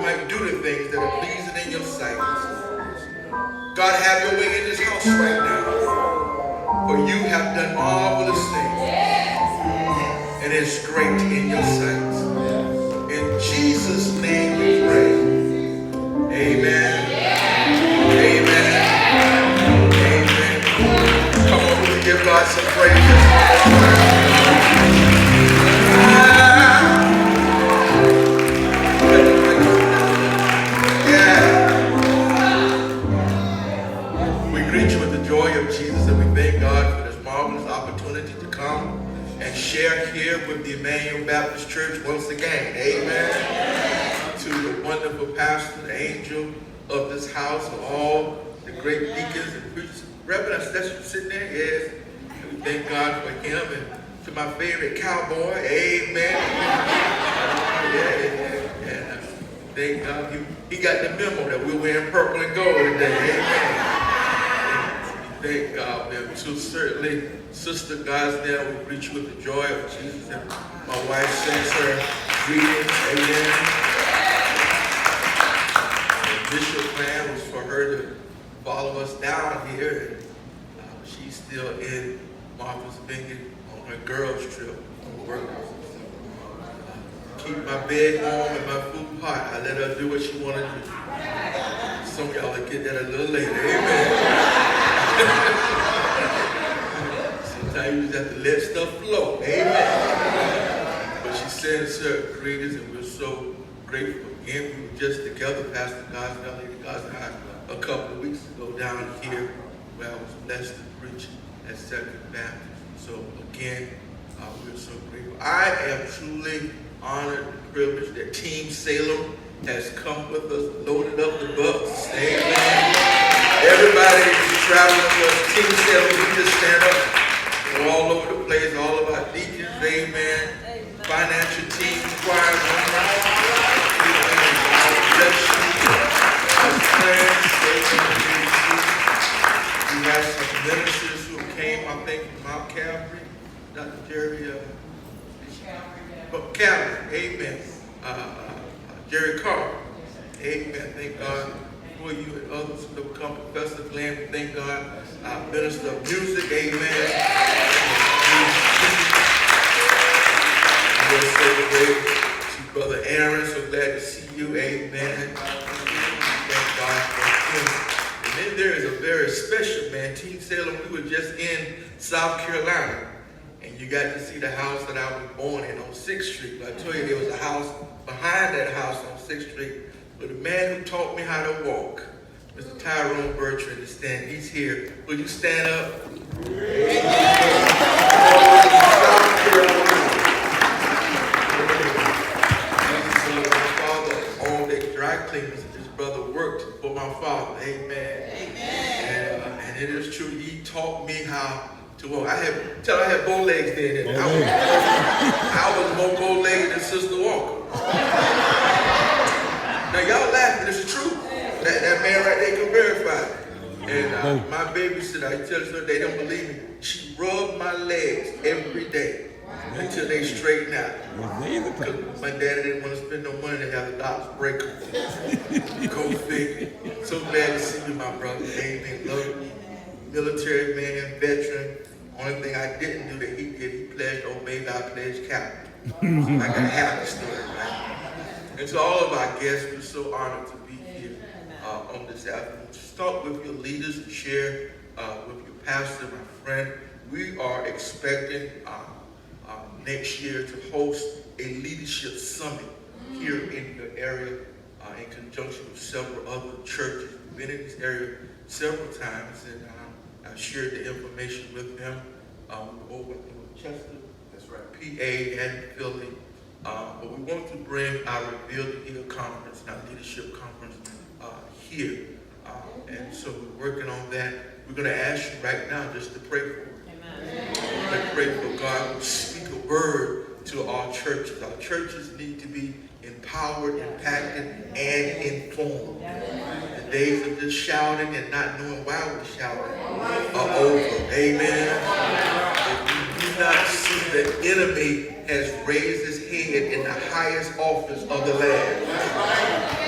might do the things that are pleasing in your sight. God, have your way in this house right now. For you have done marvelous things. And it's great in your sight. In Jesus' name we pray. Amen. Amen. Amen. Come on, we give God some praise. Share here with the Emmanuel Baptist Church once again. Amen. To the wonderful pastor, the angel of this house, all the great deacons and preachers. Reverend, that's you sitting there? Yes. And we thank God for him, and to my favorite cowboy. Amen. Yeah. Thank God he got the memo that we're wearing purple and gold today. Amen. Thank God, man. So certainly, Sister Gosnell, we greet you with the joy of Jesus. And my wife sends her greetings. Amen. The initial plan was for her to follow us down here. And she's still in Martha's Vineyard on her girls' trip on work. Keep my bed warm and my food hot. I let her do what she want to do. Some of y'all will get that a little later. Amen. Sometimes you just have to let stuff flow. Amen. But she sends her greetings, and we're so grateful. Again, we were just together, Pastor Gosnell, Lady Gosnell, a couple of weeks ago down here where I was blessed to preach at Second Baptist. So again, we're so grateful. I am truly honored and privileged that Team Salem has come with us, loaded up the bus. Amen. Everybody is traveling with us. Team Salem, we just stand up. We're all over the place, all of our deacons, amen. Financial team, choir, we have some ministers who came, I think, from Mount Calvary. Dr. Jerry, Calvary, amen. Jerry Carr, amen. Thank God for you and others who have come. Professor Glenn, we thank God. Minister of music, amen. We're so grateful to Brother Aaron, so glad to see you, amen. Thank God for him. And then there is a very special man, Team Salem. We were just in South Carolina, and you got to see the house that I was born in on 6th Street. But I told you there was a house behind that house on 6th Street with a man who taught me how to walk. Mr. Tyrone Bertrand is standing. He's here. Will you stand up? My father owned a dry cleaners. His brother worked for my father. Amen. And it is true. He taught me how to walk. I had bow legs then. I was more bow legged than Sister Walker. Now y'all laughing. It's true. That man right there can verify it. And my babysitter, I tell her they don't believe me. She rubbed my legs every day until they straighten out. Because my daddy didn't want to spend no money to have the doctors break them. Go figure. So glad to see you, my brother. Amen. Love you. Military man, veteran. Only thing I didn't do that he did, he pledged Omega, I pledged Captain. I got a happy story, right? And to all of our guests, we're so honored to be here on this afternoon. Start with your leaders and share with your pastor, my friend. We are expecting next year to host a leadership summit here in the area in conjunction with several other churches. We've been in this area several times, and I shared the information with them. Over in Chester, that's right, PA and Philly. But we want to bring our Reveal the Hill conference, our leadership conference here. And so we're working on that. We're going to ask you right now just to pray for it. Amen. Pray for God will speak a word to our churches. Our churches need to be empowered, impacted, and informed. The days of just shouting and not knowing why we're shouting are over. Amen. If you do not see the enemy has raised his head in the highest office of the land.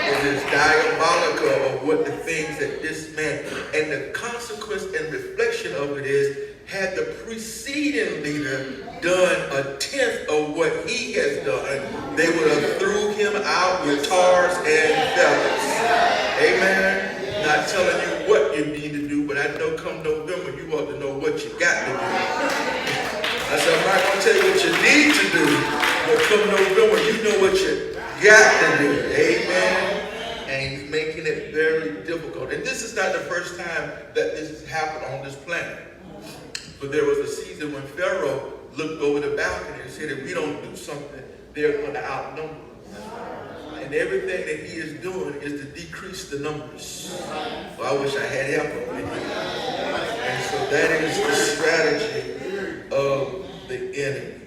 If is diabolical of what the things that this man, and the consequence and reflection of it is, had the preceding leader done a tenth of what he has done, they would have threw him out with tars and feathers. Amen. Not telling you what you need to do, but I know come November you ought to know what you got to do. I said, I'm not going to tell you what you need to do, but come November you know what you got to do. Amen. And he's making it very difficult. And this is not the first time that this has happened on this planet. But there was a season when Pharaoh looked over the balcony and said, if we don't do something, they're going to outnumber us. And everything that he is doing is to decrease the numbers. Well, I wish I had help over here. And so that is the strategy of the enemy.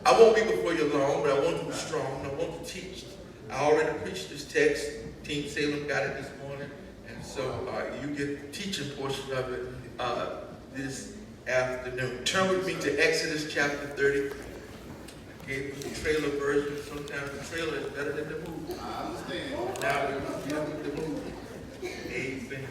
I won't be before you long, but I want to be strong. I want to teach. I already preached this text. Team Salem got it this morning. And so you get the teaching portion of it this afternoon. Turn with me to Exodus chapter 30. I gave you the trailer version. Sometimes the trailer is better than the movie. I understand. Now we're going to deal with the movie. Amen.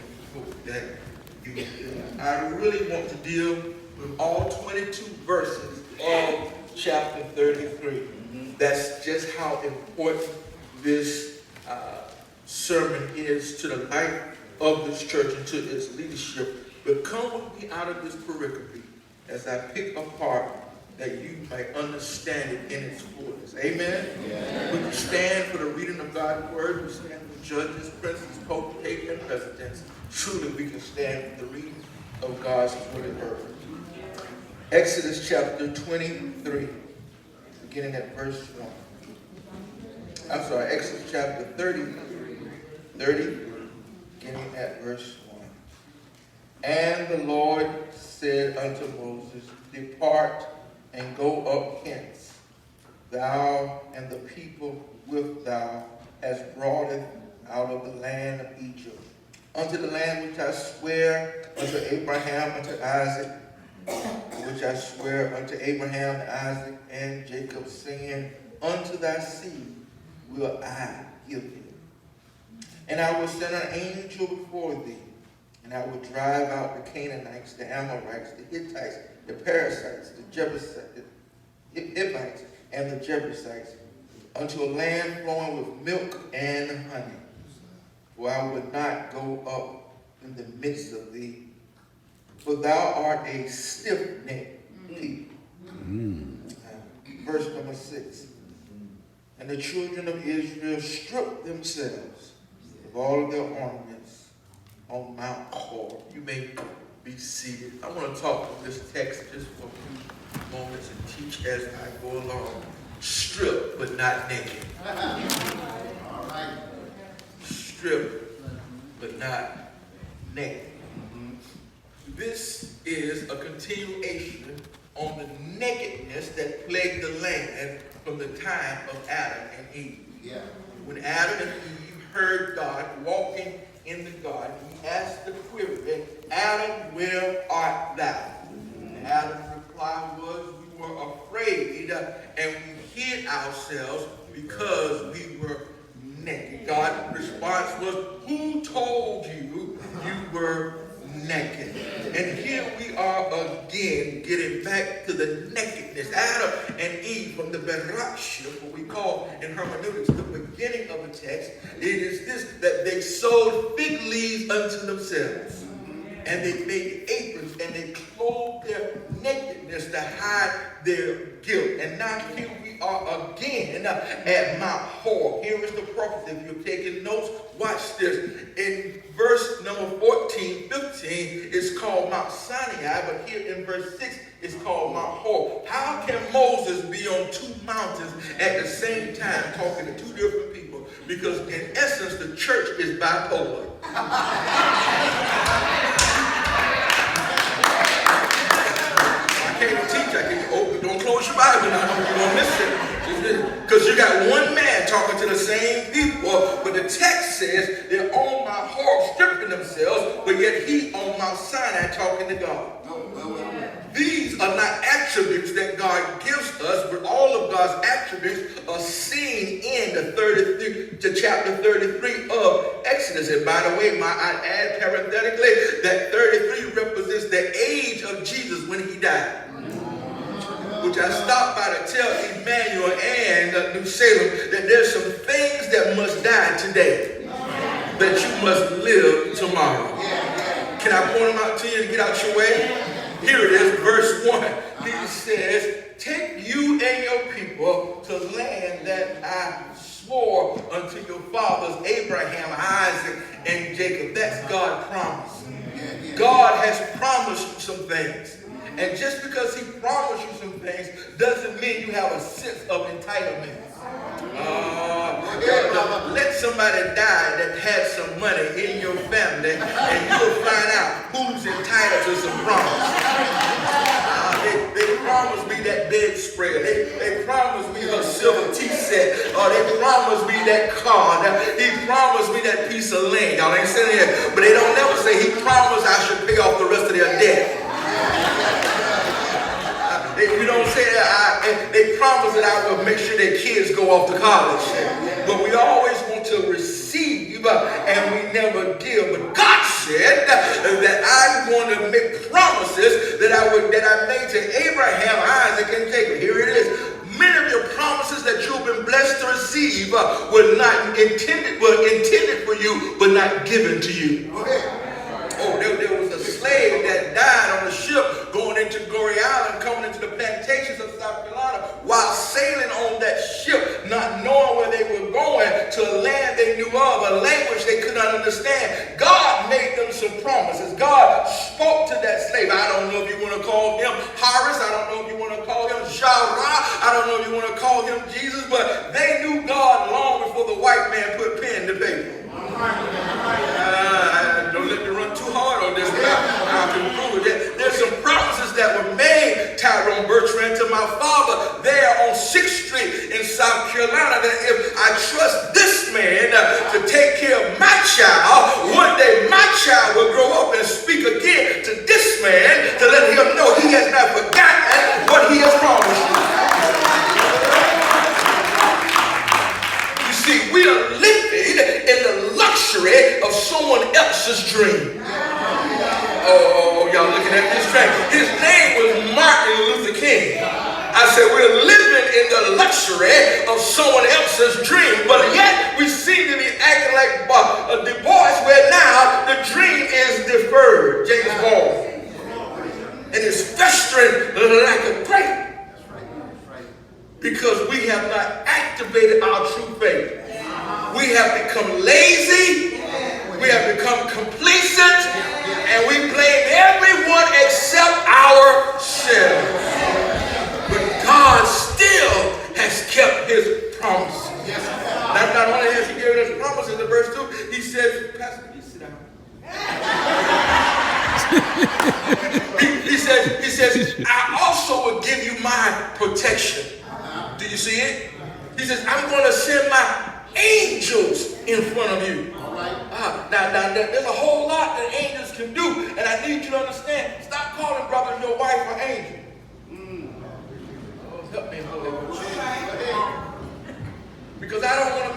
I really want to deal with all 22 verses of chapter 33. That's just how important this sermon is to the life of this church and to its leadership. But come with me out of this pericope as I pick apart that you might understand it in its fullness. Amen? Yeah. We can stand for the reading of God's word. We stand for judges, princes, potentates, and presidents. Truly we can stand for the reading of God's holy word. Exodus chapter 23, beginning at verse 1. I'm sorry, Exodus chapter 30, beginning at verse 1. And the Lord said unto Moses, depart and go up hence, thou and the people with thou hast brought it out of the land of Egypt, unto the land which I swear unto Abraham, unto Isaac, which I swear unto Abraham, Isaac, and Jacob, saying, unto thy seed will I give it. And I will send an angel before thee, and I will drive out the Canaanites, the Amorites, the Hittites, the Perizzites, the Jebusites, the Hivites, and the Jebusites, unto a land flowing with milk and honey. For I would not go up in the midst of thee, for thou art a stiff-necked people. Verse number 6. And the children of Israel stripped themselves of all of their ornaments on Mount Hor. You may be seated. I want to talk with this text just for a few moments and teach as I go along. Stripped, but not naked. All right. Stripped, but not naked. This is a continuation on the nakedness that plagued the land from the time of Adam and Eve. Yeah. When Adam and Eve heard God walking in the garden, he asked the query, Adam, where art thou? And Adam's reply was, we were afraid and we hid ourselves because we were naked. God's response was, who told you you were naked? And here we are again getting back to the nakedness. Adam and Eve from the Bereshit, what we call in hermeneutics the beginning of the text, it is this, that they sewed fig leaves unto themselves. And they made aprons and they clothed their nakedness to hide their guilt. And now here we are again at Mount Hor. Here is the purpose. If you're taking notes, watch this. In verse number 14, 15, it's called Mount Sinai, but here in verse 6, it's called Mount Hor. How can Moses be on two mountains at the same time talking to two different people? Because in essence, the church is bipolar. I can't teach. I can't. Oh, don't close your Bible now. You're going to miss it. Because you got one man talking to the same people, but the text says they're on Mount Hor stripping themselves, but yet he on Mount Sinai talking to God. These these are not attributes that God gives us, but all of God's attributes are seen in the chapter 33 of Exodus. And by the way, I add parenthetically that 33 represents the age of Jesus when he died. Which I stopped by to tell Emmanuel and New Salem that there's some things that must die today that you must live tomorrow. Can I point them out to you to get out your way? Here it is, verse 1. He says, take you and your people to land that I swore unto your fathers, Abraham, Isaac, and Jacob. That's God's promise. God has promised you some things. And just because he promised you some things doesn't mean you have a sense of entitlement. Let somebody die that had some money in your family and you'll find out who's entitled to some promise. They promised me that bed spread. They promised me a silver tea set. Or they promised me that car. He promised me that piece of land. Y'all ain't saying it, but they don't never say he promised I should pay off the rest of their debt. You don't say that they promise that I will make sure their kids go off to college. But we always want to receive and we never give. But God said that I'm going to make promises that I made to Abraham, Isaac, and Jacob. Here it is. Many of your promises that you've been blessed to receive were not intended for you, but not given to you. Oh, there was a slave that died on a ship going into Glory Island, coming into the plantations of South Carolina, while sailing on that ship, not knowing where they were going, to a land they knew of, a language they could not understand. God made them some promises. God spoke to that slave. I don't know if you want to call him Horace. I don't know if you want to call him Shara. I don't know if you want to call him Jesus, but they knew God long before the white man put pen to paper. Don't let me run too hard on this, but I can prove it. There's some promises that were made, Tyrone Bertrand, to my father there on 6th Street in South Carolina, that if I trust this man to take care of my child, one day my child will grow up and speak again to this man to let him know he has not forgotten what he has promised you. You see, we are living in the luxury of someone else's dream. Oh, y'all looking at this track. His name was Martin Luther King. I said we're living in the luxury of someone else's dream, but yet we seem to be acting like a Du Bois, where now the dream is deferred. James Baldwin. And it's festering like a grape because we have not activated our true faith. We have become lazy. We have become complacent, and we blame everyone except ourselves. But God still has kept his promise. Not only has he given us promises in verse 2, he says, Pastor, please sit down. he says, I also will give you my protection. Do you see it? He says, I'm going to send my angels in front of you. Now, there's a whole lot that angels can do, and I need you to understand. Stop calling brother your wife an angel. Oh, help me, Holy Ghost. Because I don't want to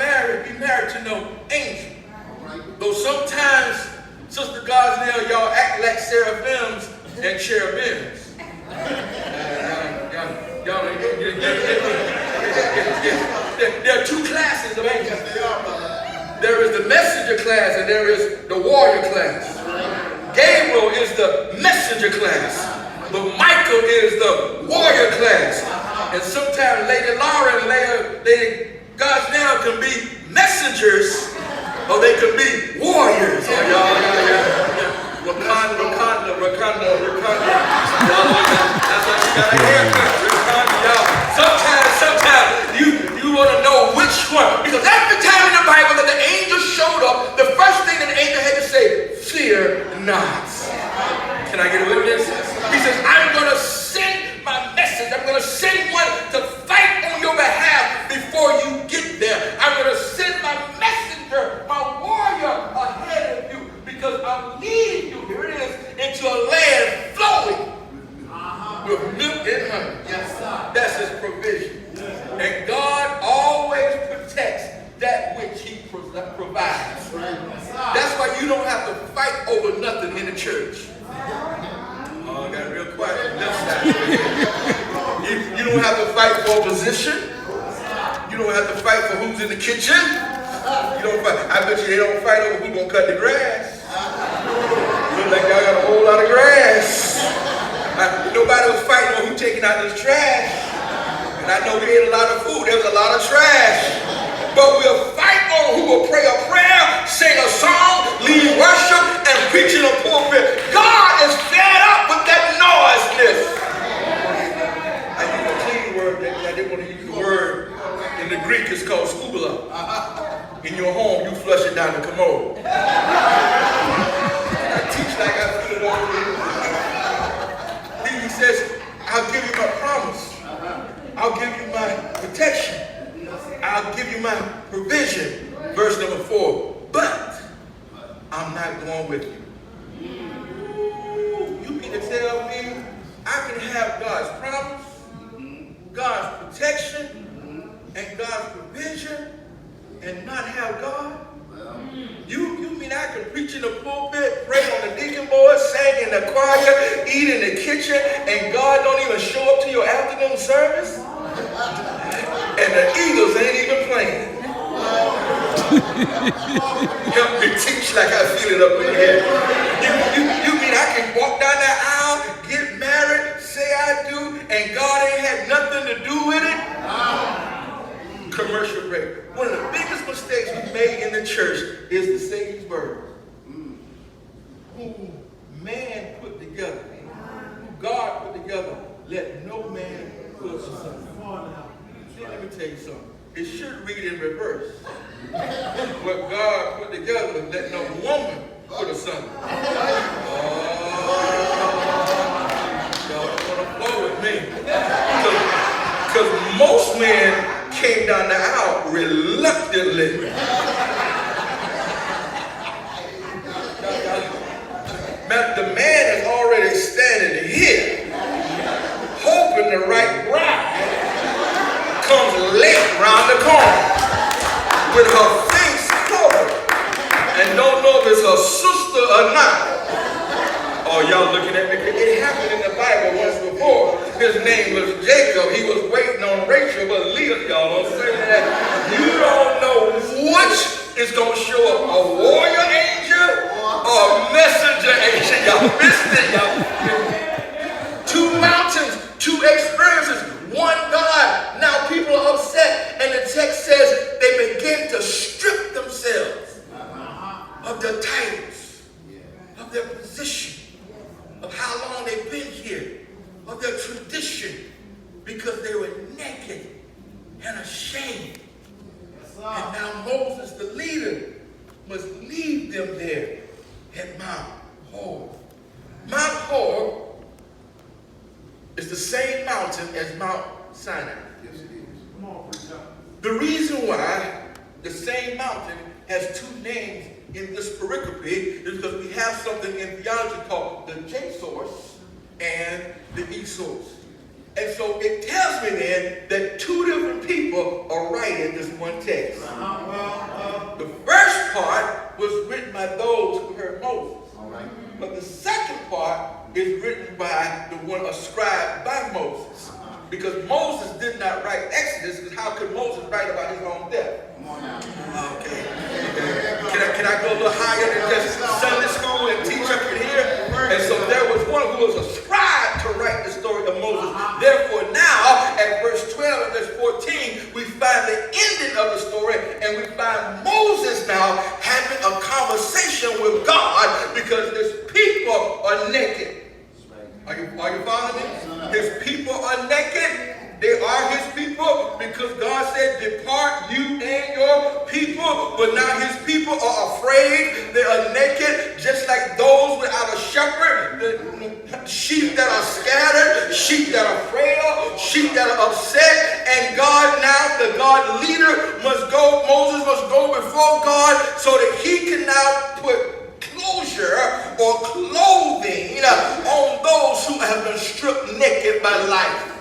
be married to no angel. Though sometimes, Sister Gosnell, y'all act like seraphims and cherubims. There are two classes of angels. There is the messenger class and there is the warrior class. Gabriel is the messenger class, but Michael is the warrior class. And sometimes Lady Laura and Lady Gosnell can be messengers, or they can be warriors. Wakanda. That's why she got a haircut. Sometimes you want to know which one. Because every time in the Bible that the angel showed up, the first thing that the angel had to say, fear not. Can I get a witness? He says, I'm going to send my message. I'm going to send one to fight on your behalf before you get there. I'm going to send my messenger, my warrior ahead of you, because I'm leading you, here it is, into a land flowing with lives. That's why you don't have to fight over nothing in the church. Oh, I got real quiet on the left side. You don't have to fight for a position. You don't have to fight for who's in the kitchen. You don't fight. I bet you they don't fight over who's gonna cut the grass. Look like y'all got a whole lot of grass. Nobody was fighting over who's taking out this trash. And I know we ate a lot of food. There was a lot of trash. But we'll fight on who will pray a prayer, sing a song, lead worship, and preach in a pulpit. God is fed up with that noiseness. I use a clean word. I didn't want to use the word. In the Greek, it's called skubala. In your home, you flush it down the commode. I teach like I feel it over here. He says, I'll give you my promise. I'll give you my protection. I'll give you my provision. Verse number 4. But I'm not going with you. You mean to tell me I can have God's promise, God's protection, and God's provision and not have God? You mean I can preach in the pulpit, pray on the deacon board, sing in the choir, eat in the kitchen, and God don't even show up to your afternoon service? And the Eagles ain't even playing. Help me teach like I feel it up in here. You mean I can walk down that aisle, get married, say I do, and God ain't had nothing to do with it? Commercial break. One of the biggest mistakes we made in the church is to say these words. Who man put together, who God put together, let no man put asunder. Let me tell you something. It should read in reverse. What God put together, let no woman put asunder. Y'all don't want to flow with me. Because most men came down the aisle reluctantly. The man is already standing here, hoping the right bride comes late round the corner with her face covered and don't know if it's her sister or not. Oh, y'all looking at me? It happened in the Bible once before. His name was Jacob. He was waiting on Rachel, but Leah, y'all don't say that. You don't know which is going to show up, a warrior angel or a messenger angel. Y'all missed it, y'all. Two mountains, two experiences, one God. Now people are upset, and the text says they begin to strip themselves of their titles, of their position, of how long they've been here, of their tradition, because they were naked and ashamed. And now Moses, the leader, must leave them there at Mount Hor. Mount Hor is the same mountain as Mount Sinai. Yes, it is. Come on, preach up. The reason why the same mountain has two names in this pericope is because we have something in theology called the J source and the E source. And so it tells me then that two different people are writing this one text. The first part was written by those who heard Moses. But the second part is written by the one ascribed by Moses. Because Moses did not write Exodus, because how could Moses write about his own death? Okay. Can I go a little higher than just Sunday school and teach up in here? And so there was one who was ascribed to write the story of Moses. Therefore now, at verse 12 and verse 14, we find the ending of the story, and we find Moses now having a conversation with God because his people are naked. Are you following me? His people are naked. They are his people because God said, depart you and your people. But now his people are afraid. They are naked, just like those without a shepherd. The sheep that are scattered, sheep that are frail, sheep that are upset. And God now, the God leader, must go, Moses must go before God so that he can now put closure or clothing on those who have been stripped naked by life.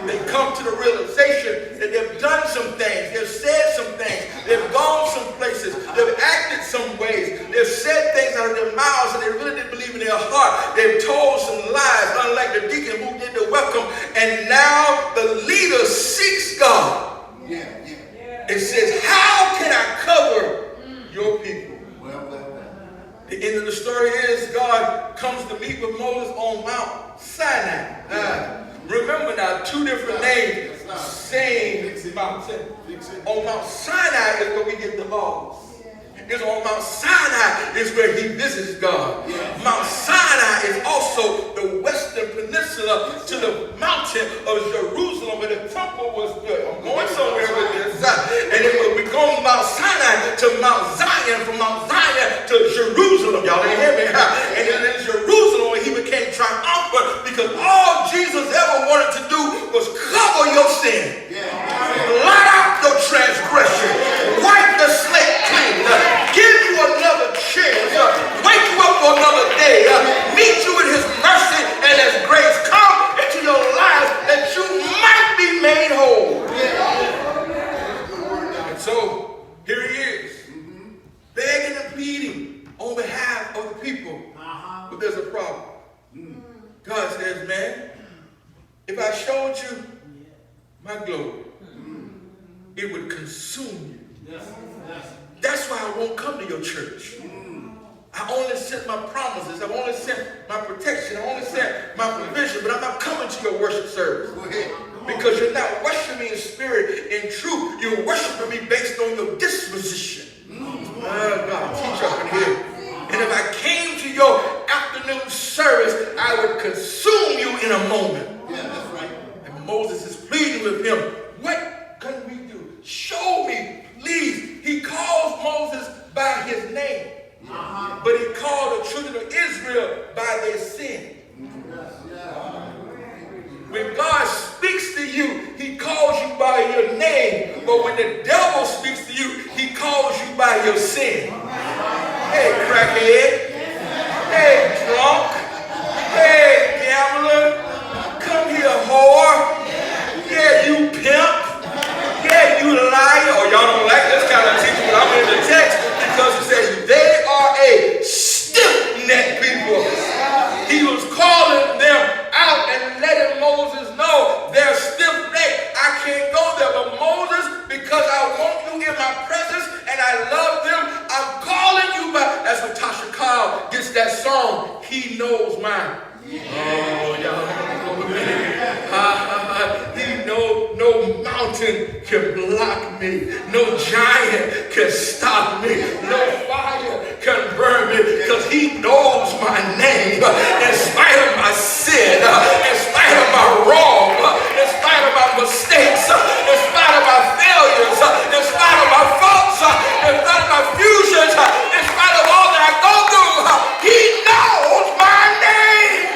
They come to the realization that they've done some things, they've said some things, they've gone some places, God, they've told some lies, unlike the deacon who did the welcome. And now the leader seeks God. It says, how can I cover your people? The end of the story is God comes to meet with Moses on Mount Sinai. Remember now, two different names, same mountain. On Mount Sinai is where we get the laws. It's on Mount Sinai is where he visits God. Mount Sinai is also the western peninsula to the mountain of Jerusalem where the temple was built. I'm going somewhere with this. And then we go from Mount Sinai to Mount Zion, from Mount Zion to Jerusalem. Y'all ain't hear me? And then in Jerusalem he became triumphant because all Jesus ever wanted to do was cover your sin. Blot out your transgression. Wipe the slate clean. Give you another chance. Wake you up for another day. Meet you in his mercy and his grace. Come into your life that you might be made whole. And so, here he is. Begging and pleading on behalf of the people. But there's a problem. God says, man, if I showed you my glory, it would consume you. That's why I won't come to your church. I only sent my promises. I've only sent my protection. I only sent my provision. But I'm not coming to your worship service. Because you're not worshiping me in spirit and truth. You're worshiping me based on your disposition. God, teach up in here. And if I came to your afternoon service, I would consume you in a moment. That's right. And Moses is pleading with him. What can we do? Show me, please. He calls Moses by his name. But he called the children of Israel by their sin. When God speaks to you, he calls you by your name. But when the devil speaks to you, he calls you by your sin. Hey, crackhead. Hey, drunk. Hey, gambler. Come here, whore. Yeah, you pimp. Yeah, you liar. Or y'all don't like this kind of teaching, but I'm in the text because it says they are a stiff-necked people. He was calling them out and letting Moses know they're stiff-necked. I can't go there, but Moses, because I want you in my presence and I love them, I'm calling you back. That's when Tasha Cobb gets that song, He Knows Mine. Oh, y'all. He knows no mountain can block me. No giant can stop me. No fire can burn me because he knows my name. In spite of my sin, in spite of my wrong, in spite of my mistakes, in spite of my failures, in spite of my faults, in spite of my fusions, in spite of all that I go through, he knows my name.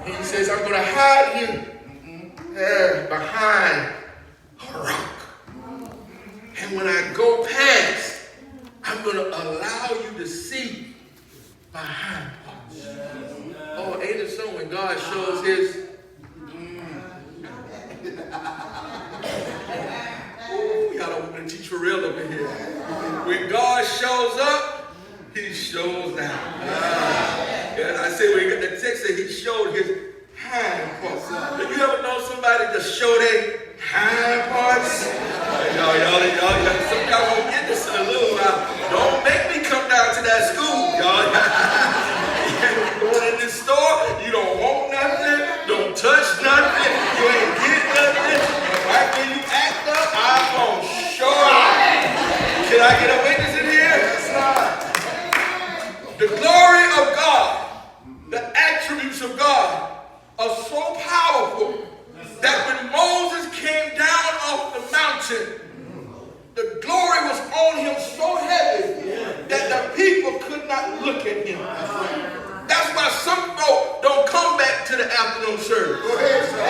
He says, I'm going to hide you there behind a rock. And when I go past, I'm going to allow you to see my hind parts. Oh, ain't it so when God shows his... Ooh, y'all don't want me to teach for real up in here. When God shows up, he shows out. I say when you get the text that he showed his hind parts. Have you ever known somebody to show their hind parts? Some of y'all won't get this in a little while. Don't make me come down to that school, y'all. You going in this store, you don't want nothing, don't touch nothing, you ain't get nothing. And right when you act up, I'm going to show out. Can I get a witness in here? The glory of God, the attributes of God are so powerful that when Moses came down off the mountain, the glory was on him so heavy that the people could not look at him. That's why some folk don't come back to the afternoon service. Go ahead, sir.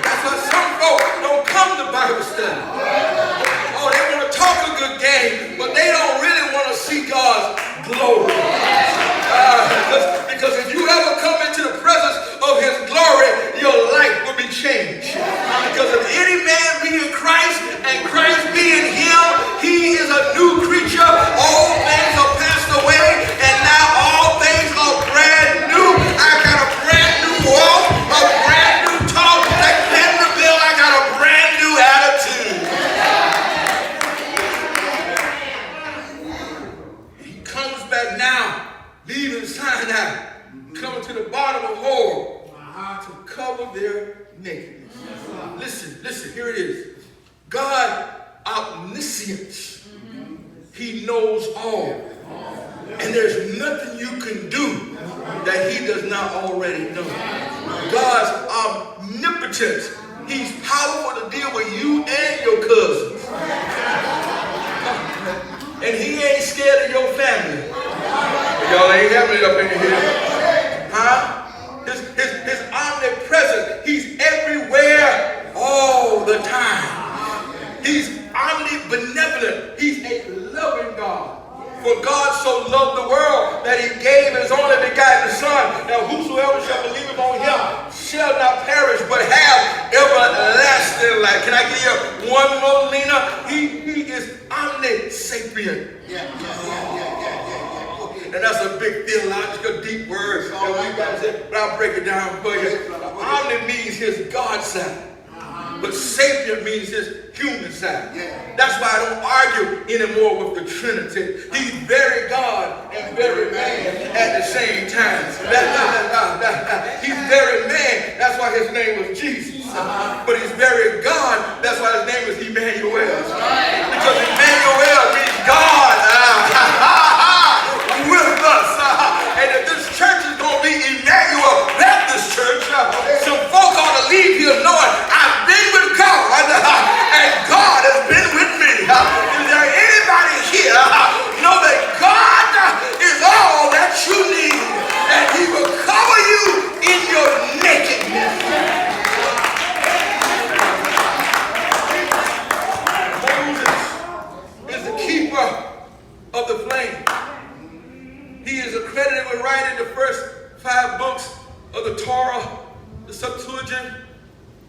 That's why some folk don't come to Bible study. Oh, they want to talk a good game, but they don't really want to see God's glory. Because if you ever come into the presence of his glory, your life will be changed. Because if any man be in Christ and Christ be in him, nakedness. Listen, here it is. God omniscience. He knows all. And there's nothing you can do that he does not already know. God's omnipotence. He's powerful to deal with you and your cousins. And he ain't scared of your family. Y'all ain't having it up in here. Huh? His omnipresence. He's everywhere all the time. He's omnibenevolent. He's a loving God. For God so loved the world that he gave his only begotten Son. Now whosoever shall believe upon him shall not perish but have everlasting life. Can I give you one more, Lena? He is omnisapient. And that's a big theological deep word that we got to say, but I'll break it down for you. Omni means his God side. But sapient means his human side. That's why I don't argue anymore with the Trinity. He's very God and very man at the same time. He's very man. That's why his name was Jesus. But he's very God. That's why his name is Emmanuel. Because Emmanuel means God with us. And if this church is going to be Emmanuel Baptist Church, some folk ought to leave here knowing I've been with God and God has been with me. Is there anybody here know that God is all that you need and he will cover you in your nakedness? Moses is the keeper of the flame. He is accredited with writing the first 5 books of the Torah, the Septuagint,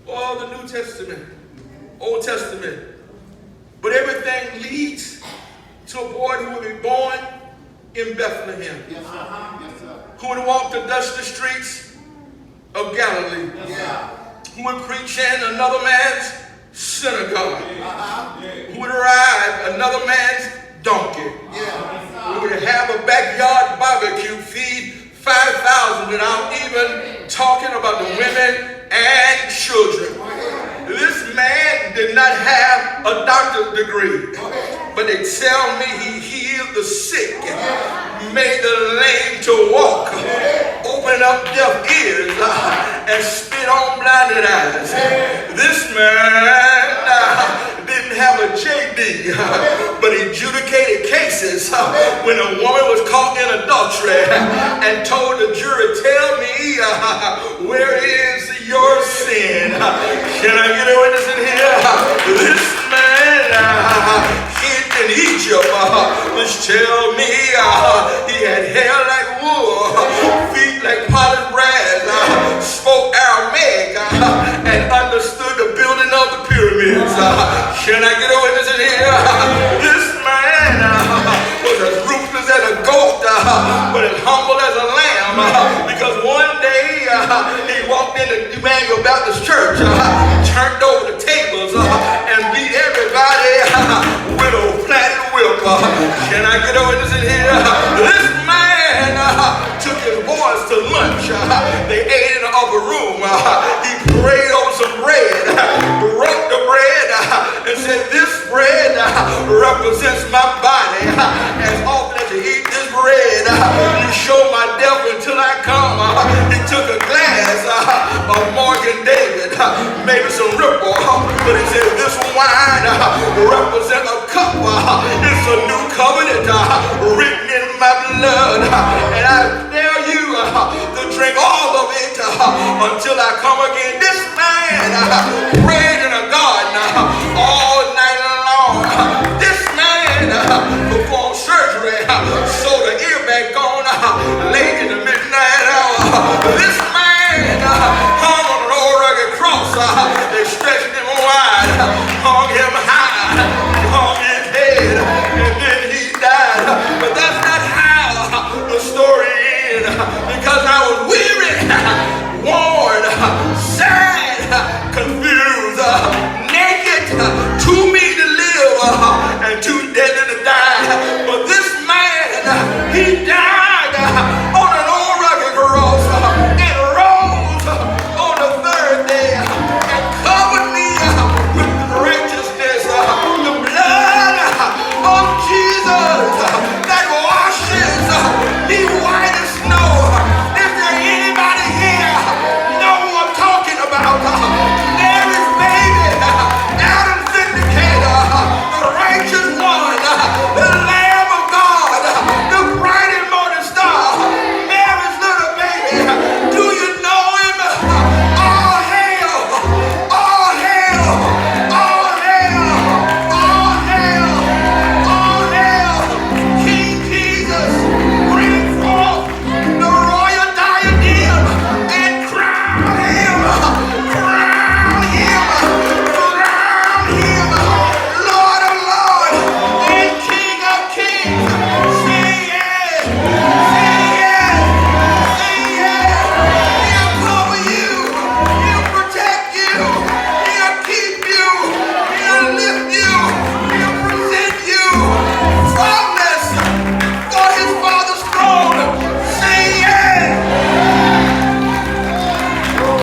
or the New Testament, Old Testament. But everything leads to a boy who will be born in Bethlehem, who would walk the dusty streets of Galilee, who would preach in another man's synagogue, who would ride another man's donkey, who would have a backyard barbecue, feed 5,000 without even talking about the women and children. This man did not have a doctor's degree, but they tell me he healed the sick, made the lame to walk, opened up deaf ears, and spit on blinded eyes. This man didn't have a JD, but he adjudicated cases when a woman was caught in adultery and told the jury, tell me, where is your sin? Can I get a witness in here? This man hid in Egypt, which tell me he had hair like wool, feet like polished brass, spoke Aramaic, and understood the building of the pyramids. Can I get a witness in here? This man was as ruthless as a goat, but as humble as a lamb, because one day he walked into Emmanuel Baptist Church, turned over the tables, and beat everybody with a platted whip. Can I get a witness in here? This man took his boys to lunch. They ate in the upper room. He prayed over some bread, broke the bread, and said, this bread represents my body. As often as you eat this bread, you show my death until I come. He took a glass of Morgan David, maybe some Ripple, but he said, this wine represents a cup. It's a new covenant written in my blood, and I dare you to drink all of it until I come again. This man